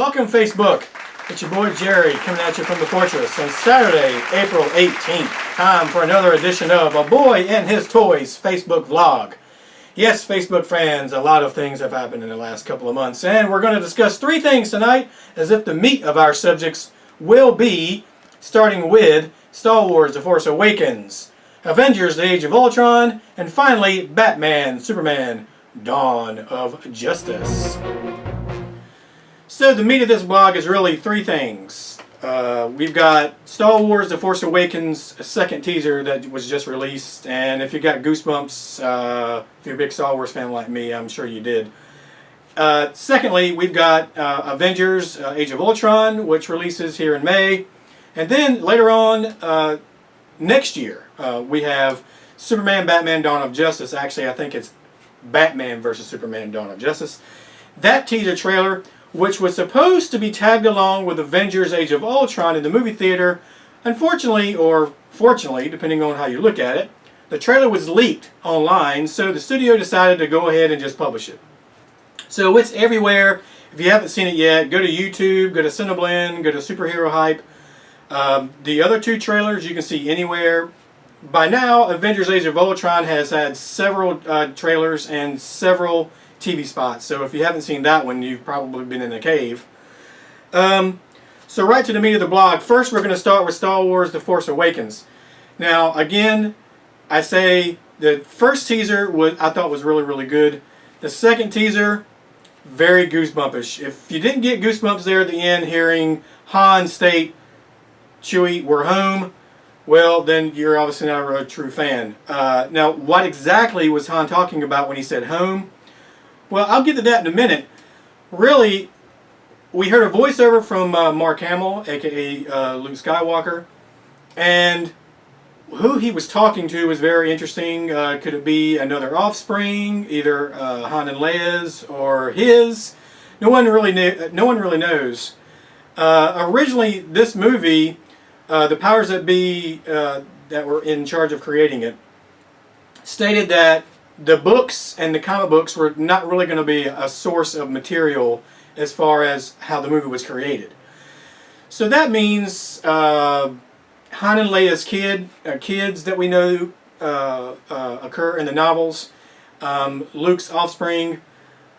Welcome, Facebook. It's your boy Jerry coming at you from the Fortress on Saturday, April 18th. Time for another edition of A Boy and His Toys Facebook vlog. Yes, Facebook fans, a lot of things have happened in the last couple of months, and we're going to discuss three things tonight, as if the meat of our subjects will be, starting with Star Wars The Force Awakens, Avengers The Age of Ultron, and finally, Batman, Superman, Dawn of Justice. So the meat of this blog is really three things. We've got Star Wars The Force Awakens second teaser that was just released, and if you got goosebumps, if you're a big Star Wars fan like me, I'm sure you did. Secondly, we've got Avengers Age of Ultron, which releases here in May. And then later on next year, we have Superman, Batman, Dawn of Justice. Actually, I think it's Batman vs. Superman, Dawn of Justice. That teaser trailer, which was supposed to be tagged along with Avengers Age of Ultron in the movie theater, unfortunately, or fortunately, depending on how you look at it, the trailer was leaked online, so the studio decided to go ahead and just publish it. So it's everywhere. If you haven't seen it yet, go to YouTube, go to Cineblend, go to Superhero Hype. The other two trailers you can see anywhere. By now, Avengers Age of Ultron has had several trailers and several TV spots, so if you haven't seen that one, you've probably been in a cave. So right to the meat of the blog. First, we're going to start with Star Wars The Force Awakens. Now, again, I say the first teaser I thought was really good. The second teaser, very goosebumpish. If you didn't get goosebumps there at the end hearing Han state, Chewie, we're home, well, then you're obviously not a true fan. Now, what exactly was Han talking about when he said home? Well, I'll get to that in a minute. Really, we heard a voiceover from Mark Hamill, aka Luke Skywalker, and who he was talking to was very interesting. Could it be another offspring, either Han and Leia's or his? No one really knows. Originally, this movie, the powers that be that were in charge of creating it stated that the books and the comic books were not really going to be a source of material as far as how the movie was created. So that means Han and Leia's kids that we know occur in the novels, Luke's offspring,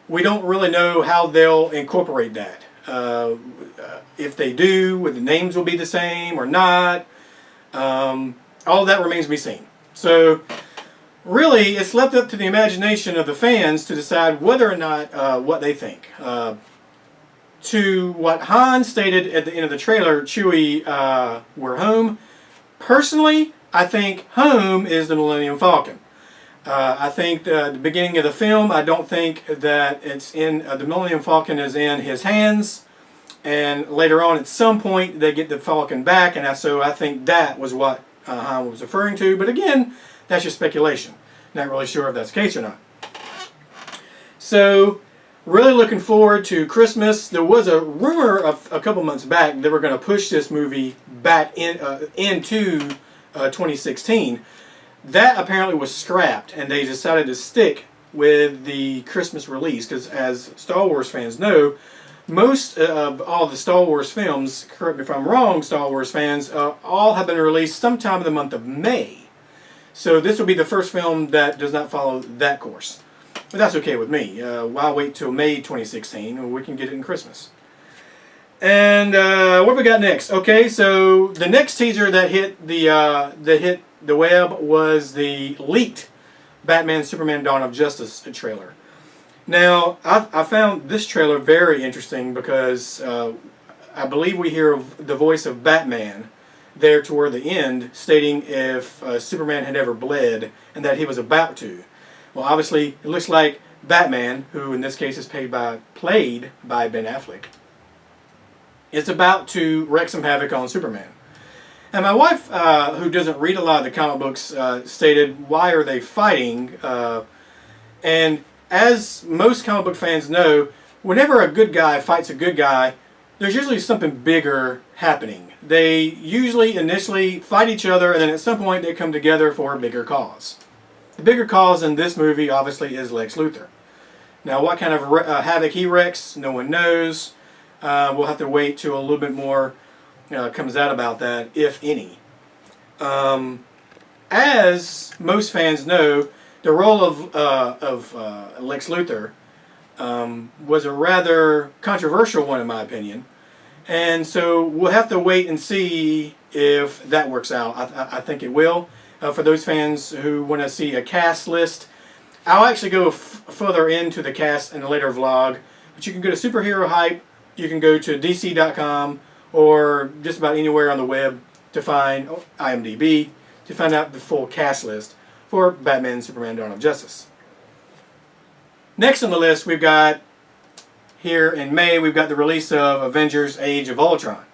we don't really know how they'll incorporate that. If they do, whether the names will be the same or not, all of that remains to be seen. So really, it's left up to the imagination of the fans to decide whether or not what they think. To what Han stated at the end of the trailer, Chewie, we're home. Personally, I think home is the Millennium Falcon. I think the beginning of the film, I don't think that it's in the Millennium Falcon is in his hands, and later on at some point they get the Falcon back, and so I think that was what Han was referring to. But again, that's just speculation. Not really sure if that's the case or not. So, really looking forward to Christmas. There was a rumor of a couple months back they were going to push this movie back into 2016. That apparently was scrapped, and they decided to stick with the Christmas release, because as Star Wars fans know, most of all the Star Wars films, correct me if I'm wrong, Star Wars fans, all have been released sometime in the month of May. So this will be the first film that does not follow that course. But that's okay with me. Why wait till May 2016 when we can get it in Christmas? And what have we got next? Okay, so the next teaser that hit the web was the leaked Batman Superman Dawn of Justice trailer. Now, I found this trailer very interesting because I believe we hear the voice of Batman there toward the end, stating if Superman had ever bled and that he was about to. Well, obviously, it looks like Batman, who in this case is played by Ben Affleck, is about to wreak some havoc on Superman. And my wife, who doesn't read a lot of the comic books, stated, why are they fighting? And as most comic book fans know, whenever a good guy fights a good guy, there's usually something bigger happening. They usually initially fight each other, and then at some point they come together for a bigger cause. The bigger cause in this movie, obviously, is Lex Luthor. Now, what kind of havoc he wreaks, no one knows. We'll have to wait till a little bit more comes out about that, if any. As most fans know, the role of Lex Luthor was a rather controversial one in my opinion. And so we'll have to wait and see if that works out. I think it will. For those fans who want to see a cast list, I'll actually go further into the cast in a later vlog. But you can go to Superhero Hype, you can go to DC.com, or just about anywhere on the web to find IMDb, to find out the full cast list for Batman, Superman, Dawn of Justice. Next on the list, we've got, here in May, we've got the release of Avengers Age of Ultron.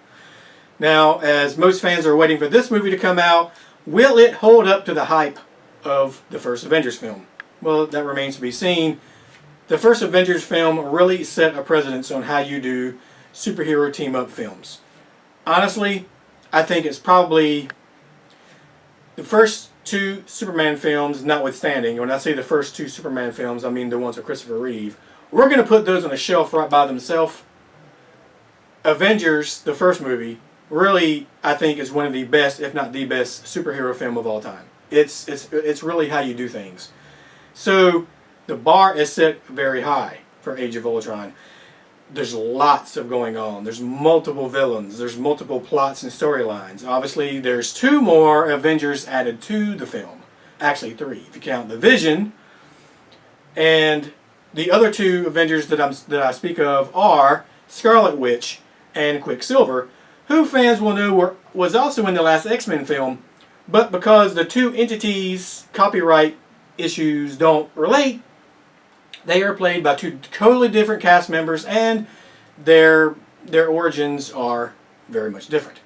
Now, as most fans are waiting for this movie to come out, will it hold up to the hype of the first Avengers film? Well, that remains to be seen. The first Avengers film really set a precedence on how you do superhero team-up films. Honestly, I think it's probably the first two Superman films notwithstanding. When I say the first two Superman films, I mean the ones with Christopher Reeve. We're going to put those on a shelf right by themselves. Avengers, the first movie, really, I think, is one of the best, if not the best, superhero film of all time. It's really how you do things. So the bar is set very high for Age of Ultron. There's lots of going on. There's multiple villains. There's multiple plots and storylines. Obviously, there's 2 more Avengers added to the film. Actually, 3, if you count the Vision. And the other 2 Avengers that I speak of are Scarlet Witch and Quicksilver, who fans will know was also in the last X-Men film, but because the 2 entities' copyright issues don't relate, they are played by 2 totally different cast members, and their origins are very much different.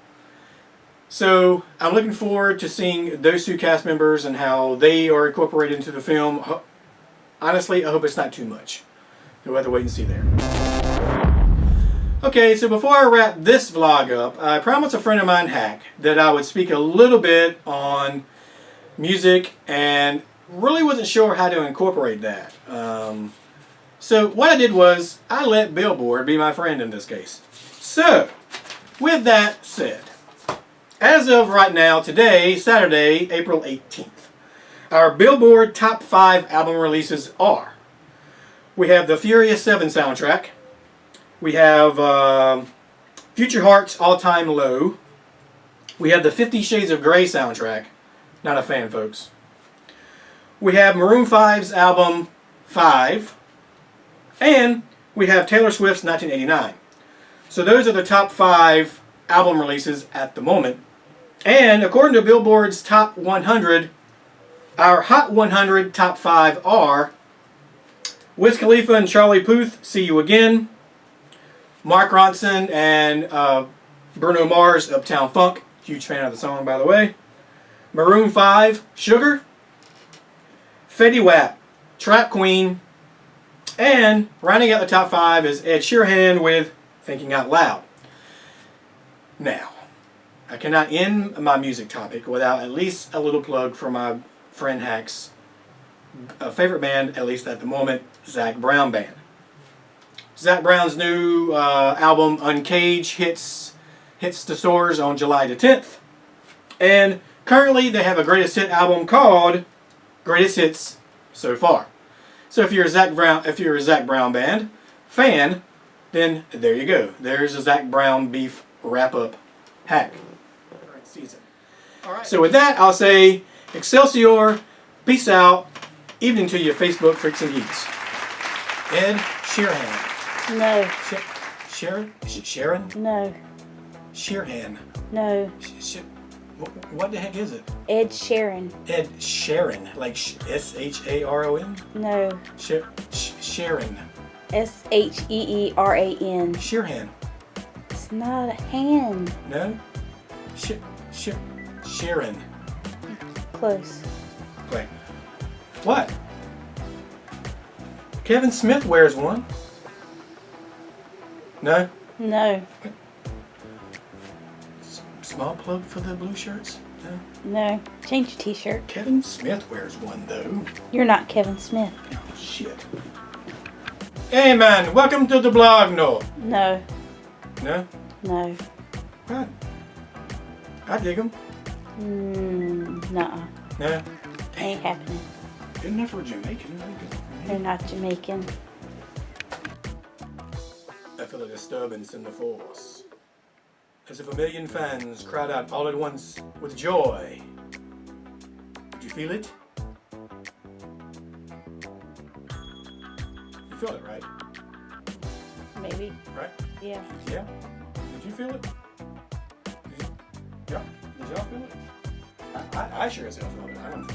So I'm looking forward to seeing those 2 cast members and how they are incorporated into the film. Honestly, I hope it's not too much. We'll have to wait and see there. Okay, so before I wrap this vlog up, I promised a friend of mine, Hack, that I would speak a little bit on music, and really wasn't sure how to incorporate that. So what I did was I let Billboard be my friend in this case. So, with that said, as of right now, today, Saturday, April 18th, our Billboard Top 5 album releases are: we have the Furious 7 soundtrack, we have Future Heart's All Time Low, we have the 50 Shades of Grey soundtrack, not a fan folks, we have Maroon 5's album 5, and we have Taylor Swift's 1989. So those are the top 5 album releases at the moment. And according to Billboard's Top 100, our Hot 100 Top 5 are Wiz Khalifa and Charlie Puth, See You Again, Mark Ronson and Bruno Mars, Uptown Funk, huge fan of the song by the way, Maroon 5, Sugar, Fetty Wap, Trap Queen, and rounding out the top 5 is Ed Sheeran with Thinking Out Loud. Now, I cannot end my music topic without at least a little plug for my friend Hack's favorite band, at least at the moment, Zac Brown Band. Zac Brown's new album Uncaged hits the stores on July the 10th. And currently they have a greatest hit album called Greatest Hits So Far. So if you're a Zac Brown Band fan, then there you go. There's a Zac Brown beef wrap-up Hack season. All right. So with that, I'll say Excelsior, peace out, evening to you, Facebook freaks and geeks. Ed Sheeran. No. Sharon? No. Sheeran. No. What the heck is it? Ed Sheeran. Ed Sheeran, like S-H-A-R-O-N? No. Sheeran. S-H-E-E-R-A-N. Sheeran. It's not a hand. No? Sheeran. Close. Wait. What? Kevin Smith wears one. No? No. Small plug for the blue shirts? No? No. Change your t-shirt. Kevin Smith wears one though. You're not Kevin Smith. Oh shit. Hey man, welcome to the blog, no. No. No? No. Huh. I dig them. Nuh-uh. No? Ain't happening. Good enough for a Jamaican. They're not Jamaican. I feel a disturbance in the force. As if a million fans cried out all at once with joy. Did you feel it? You feel it, right? Maybe. Right? Yeah. Yeah? Did you feel it? Yeah? Did y'all feel it? I sure as hell felt it. I don't